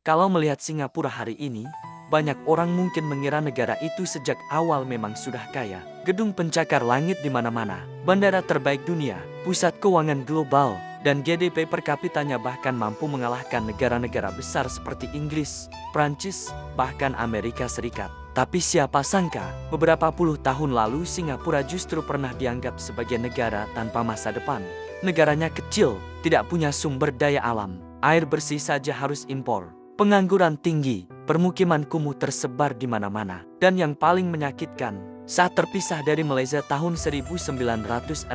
Kalau melihat Singapura hari ini, banyak orang mungkin mengira negara itu sejak awal memang sudah kaya. Gedung pencakar langit di mana-mana, bandara terbaik dunia, pusat keuangan global, dan GDP per kapitanya bahkan mampu mengalahkan negara-negara besar seperti Inggris, Prancis, bahkan Amerika Serikat. Tapi siapa sangka, beberapa puluh tahun lalu Singapura justru pernah dianggap sebagai negara tanpa masa depan. Negaranya kecil, tidak punya sumber daya alam, air bersih saja harus impor. Pengangguran tinggi, permukiman kumuh tersebar di mana-mana. Dan yang paling menyakitkan, saat terpisah dari Malaysia tahun 1965,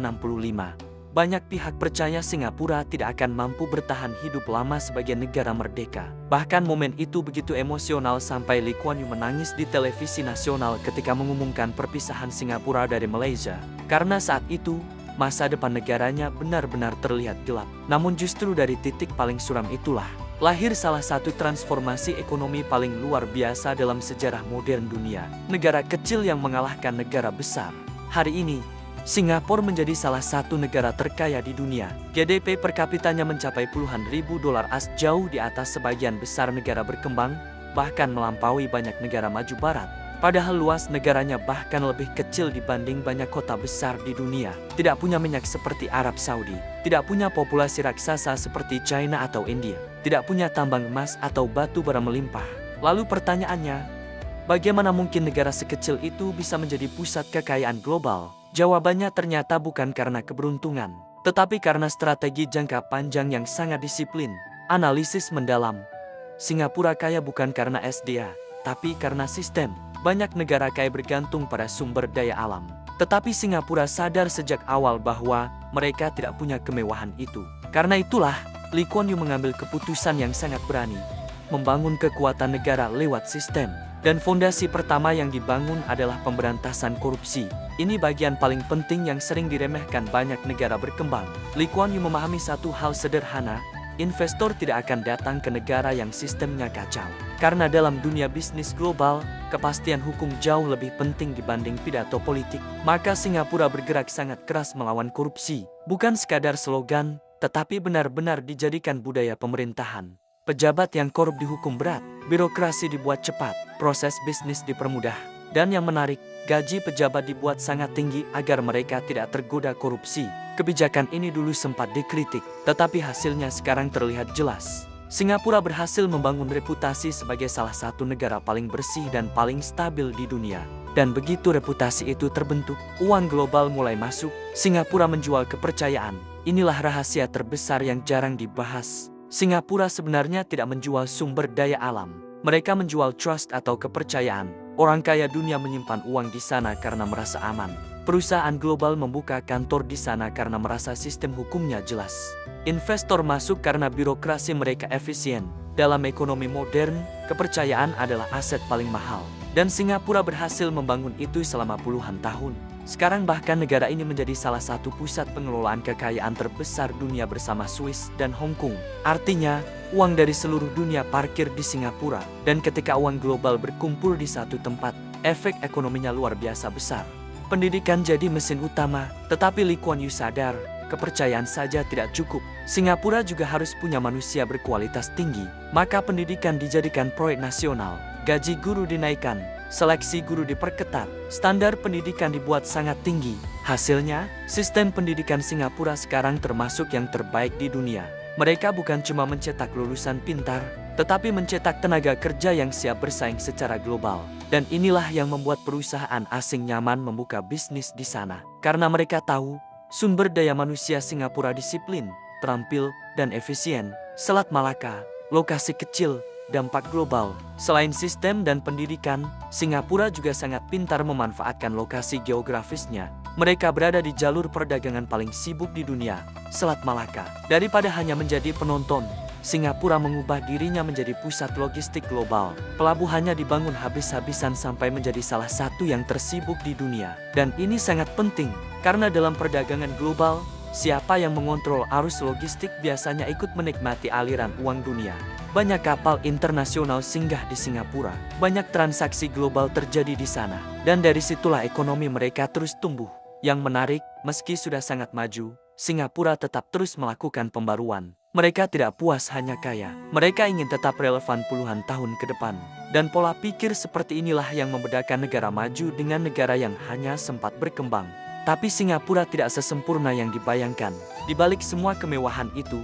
banyak pihak percaya Singapura tidak akan mampu bertahan hidup lama sebagai negara merdeka. Bahkan momen itu begitu emosional sampai Lee Kuan Yew menangis di televisi nasional ketika mengumumkan perpisahan Singapura dari Malaysia. Karena saat itu, masa depan negaranya benar-benar terlihat gelap. Namun justru dari titik paling suram itulah lahir salah satu transformasi ekonomi paling luar biasa dalam sejarah modern dunia. Negara kecil yang mengalahkan negara besar. Hari ini, Singapura menjadi salah satu negara terkaya di dunia. GDP per kapitanya mencapai puluhan ribu dolar AS, jauh di atas sebagian besar negara berkembang, bahkan melampaui banyak negara maju barat. Padahal luas negaranya bahkan lebih kecil dibanding banyak kota besar di dunia. Tidak punya minyak seperti Arab Saudi, tidak punya populasi raksasa seperti China atau India, tidak punya tambang emas atau batu bara melimpah. Lalu pertanyaannya, bagaimana mungkin negara sekecil itu bisa menjadi pusat kekayaan global? Jawabannya ternyata bukan karena keberuntungan, tetapi karena strategi jangka panjang yang sangat disiplin. Analisis mendalam, Singapura kaya bukan karena SDA, tapi karena sistem. Banyak negara kaya bergantung pada sumber daya alam. Tetapi Singapura sadar sejak awal bahwa mereka tidak punya kemewahan itu. Karena itulah, Lee Kuan Yew mengambil keputusan yang sangat berani, membangun kekuatan negara lewat sistem. Dan fondasi pertama yang dibangun adalah pemberantasan korupsi. Ini bagian paling penting yang sering diremehkan banyak negara berkembang. Lee Kuan Yew memahami satu hal sederhana, investor tidak akan datang ke negara yang sistemnya kacau. Karena dalam dunia bisnis global, kepastian hukum jauh lebih penting dibanding pidato politik. Maka Singapura bergerak sangat keras melawan korupsi. Bukan sekadar slogan, tetapi benar-benar dijadikan budaya pemerintahan. Pejabat yang korup dihukum berat, birokrasi dibuat cepat, proses bisnis dipermudah. Dan yang menarik, gaji pejabat dibuat sangat tinggi agar mereka tidak tergoda korupsi. Kebijakan ini dulu sempat dikritik, tetapi hasilnya sekarang terlihat jelas. Singapura berhasil membangun reputasi sebagai salah satu negara paling bersih dan paling stabil di dunia. Dan begitu reputasi itu terbentuk, uang global mulai masuk. Singapura menjual kepercayaan. Inilah rahasia terbesar yang jarang dibahas. Singapura sebenarnya tidak menjual sumber daya alam. Mereka menjual trust atau kepercayaan. Orang kaya dunia menyimpan uang di sana karena merasa aman. Perusahaan global membuka kantor di sana karena merasa sistem hukumnya jelas. Investor masuk karena birokrasi mereka efisien. Dalam ekonomi modern, kepercayaan adalah aset paling mahal. Dan Singapura berhasil membangun itu selama puluhan tahun. Sekarang bahkan negara ini menjadi salah satu pusat pengelolaan kekayaan terbesar dunia bersama Swiss dan Hong Kong. Artinya, uang dari seluruh dunia parkir di Singapura. Dan ketika uang global berkumpul di satu tempat, efek ekonominya luar biasa besar. Pendidikan jadi mesin utama, tetapi Lee Kuan Yew sadar, kepercayaan saja tidak cukup. Singapura juga harus punya manusia berkualitas tinggi. Maka pendidikan dijadikan proyek nasional, gaji guru dinaikkan, seleksi guru diperketat, standar pendidikan dibuat sangat tinggi. Hasilnya, sistem pendidikan Singapura sekarang termasuk yang terbaik di dunia. Mereka bukan cuma mencetak lulusan pintar, tetapi mencetak tenaga kerja yang siap bersaing secara global. Dan inilah yang membuat perusahaan asing nyaman membuka bisnis di sana. Karena mereka tahu, sumber daya manusia Singapura disiplin, terampil, dan efisien. Selat Malaka, lokasi kecil, dampak global. Selain sistem dan pendidikan, Singapura juga sangat pintar memanfaatkan lokasi geografisnya. Mereka berada di jalur perdagangan paling sibuk di dunia, Selat Malaka. Daripada hanya menjadi penonton, Singapura mengubah dirinya menjadi pusat logistik global. Pelabuhannya dibangun habis-habisan sampai menjadi salah satu yang tersibuk di dunia. Dan ini sangat penting, karena dalam perdagangan global, siapa yang mengontrol arus logistik biasanya ikut menikmati aliran uang dunia. Banyak kapal internasional singgah di Singapura. Banyak transaksi global terjadi di sana. Dan dari situlah ekonomi mereka terus tumbuh. Yang menarik, meski sudah sangat maju, Singapura tetap terus melakukan pembaruan. Mereka tidak puas hanya kaya. Mereka ingin tetap relevan puluhan tahun ke depan. Dan pola pikir seperti inilah yang membedakan negara maju dengan negara yang hanya sempat berkembang. Tapi Singapura tidak sesempurna yang dibayangkan. Di balik semua kemewahan itu,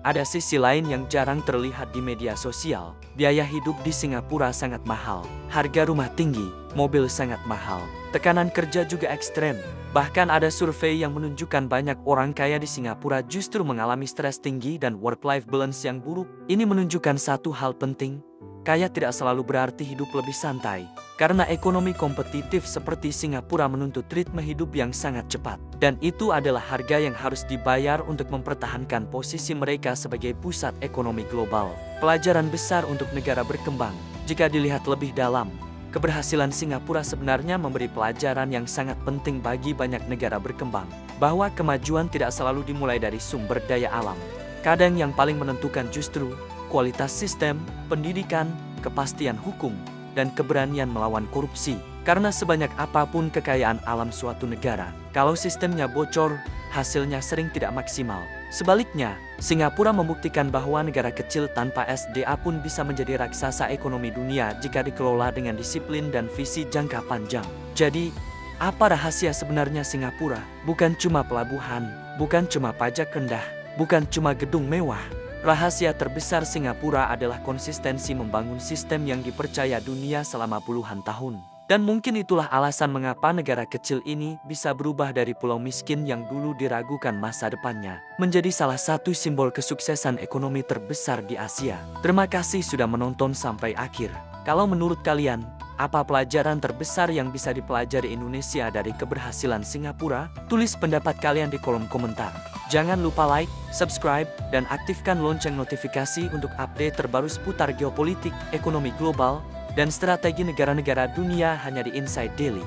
ada sisi lain yang jarang terlihat di media sosial. Biaya hidup di Singapura sangat mahal. Harga rumah tinggi, mobil sangat mahal. Tekanan kerja juga ekstrem. Bahkan ada survei yang menunjukkan banyak orang kaya di Singapura justru mengalami stres tinggi dan work-life balance yang buruk. Ini menunjukkan satu hal penting. Kaya tidak selalu berarti hidup lebih santai. Karena ekonomi kompetitif seperti Singapura menuntut ritme hidup yang sangat cepat. Dan itu adalah harga yang harus dibayar untuk mempertahankan posisi mereka sebagai pusat ekonomi global. Pelajaran besar untuk negara berkembang. Jika dilihat lebih dalam, keberhasilan Singapura sebenarnya memberi pelajaran yang sangat penting bagi banyak negara berkembang. Bahwa kemajuan tidak selalu dimulai dari sumber daya alam. Kadang yang paling menentukan justru kualitas sistem, pendidikan, kepastian hukum, dan keberanian melawan korupsi. Karena sebanyak apapun kekayaan alam suatu negara, kalau sistemnya bocor, hasilnya sering tidak maksimal. Sebaliknya, Singapura membuktikan bahwa negara kecil tanpa SDA pun bisa menjadi raksasa ekonomi dunia jika dikelola dengan disiplin dan visi jangka panjang. Jadi, apa rahasia sebenarnya Singapura? Bukan cuma pelabuhan, bukan cuma pajak rendah, bukan cuma gedung mewah. Rahasia terbesar Singapura adalah konsistensi membangun sistem yang dipercaya dunia selama puluhan tahun. Dan mungkin itulah alasan mengapa negara kecil ini bisa berubah dari pulau miskin yang dulu diragukan masa depannya, menjadi salah satu simbol kesuksesan ekonomi terbesar di Asia. Terima kasih sudah menonton sampai akhir. Kalau menurut kalian, apa pelajaran terbesar yang bisa dipelajari Indonesia dari keberhasilan Singapura? Tulis pendapat kalian di kolom komentar. Jangan lupa like, subscribe, dan aktifkan lonceng notifikasi untuk update terbaru seputar geopolitik, ekonomi global, dan strategi negara-negara dunia hanya di Inside Daily.